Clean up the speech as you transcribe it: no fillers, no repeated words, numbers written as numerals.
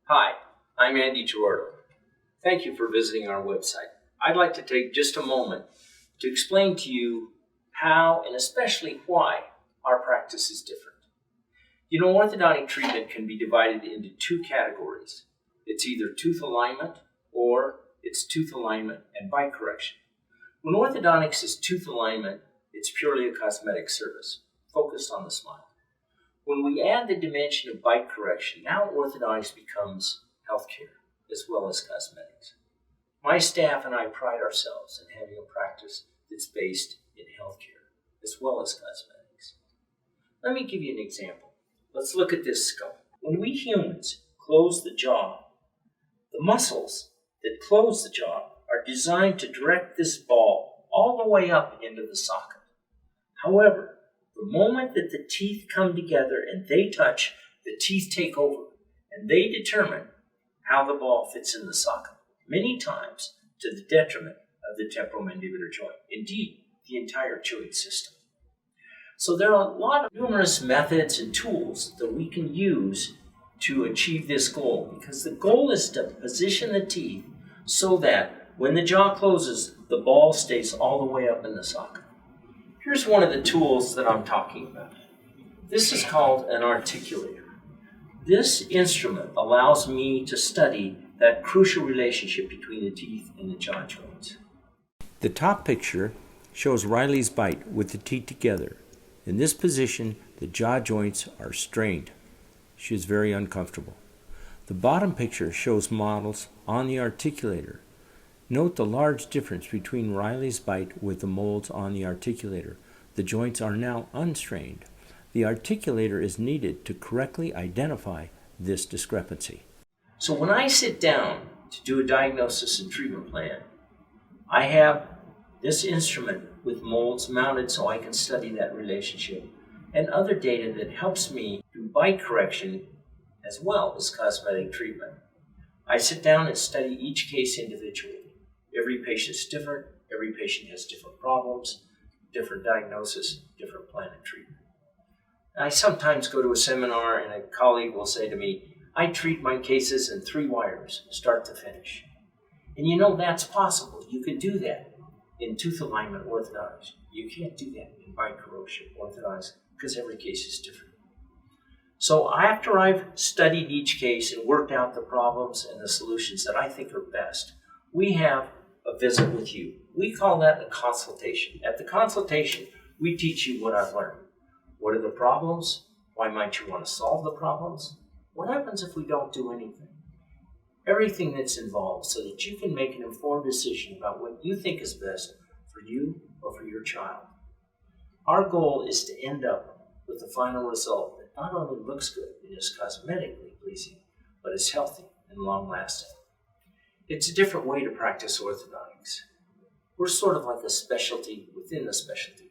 Hi, I'm Andy Girardot. Thank you for visiting our website. I'd like to take just a moment to explain to you how and especially why our practice is different. You know, orthodontic treatment can be divided into two categories. It's either tooth alignment or it's tooth alignment and bite correction. When orthodontics is tooth alignment, it's purely a cosmetic service focused on the smile. When we add the dimension of bite correction, now orthodontics becomes healthcare as well as cosmetics. My staff and I pride ourselves in having a practice that's based in healthcare as well as cosmetics. Let me give you an example. Let's look at this skull. When we humans close the jaw, the muscles that close the jaw are designed to direct this ball all the way up into the socket. However, the moment that the teeth come together and they touch, the teeth take over and they determine how the ball fits in the socket, many times to the detriment of the temporomandibular joint, indeed, the entire joint system. So there are a lot of numerous methods and tools that we can use to achieve this goal, because the goal is to position the teeth so that when the jaw closes, the ball stays all the way up in the socket. Here's one of the tools that I'm talking about. This is called an articulator. This instrument allows me to study that crucial relationship between the teeth and the jaw joints. The top picture shows Riley's bite with the teeth together. In this position, the jaw joints are strained. She is very uncomfortable. The bottom picture shows models on the articulator. Note the large difference between Riley's bite with the molds on the articulator. The joints are now unstrained. The articulator is needed to correctly identify this discrepancy. So when I sit down to do a diagnosis and treatment plan, I have this instrument with molds mounted so I can study that relationship and other data that helps me do bite correction as well as cosmetic treatment. I sit down and study each case individually. Every patient is different. Every patient has different problems, different diagnosis, different plan of treatment. I sometimes go to a seminar and a colleague will say to me, I treat my cases in 3 wires, start to finish. And you know, that's possible. You can do that in tooth alignment orthodontics. You can't do that in bite correction orthodontics because every case is different. So after I've studied each case and worked out the problems and the solutions that I think are best, we have a visit with you. We call that a consultation. At the consultation, we teach you what I've learned. What are the problems? Why might you want to solve the problems? What happens if we don't do anything? Everything that's involved so that you can make an informed decision about what you think is best for you or for your child. Our goal is to end up with a final result that not only looks good and is cosmetically pleasing, but is healthy and long-lasting. It's a different way to practice orthodontics. We're sort of like a specialty within the specialty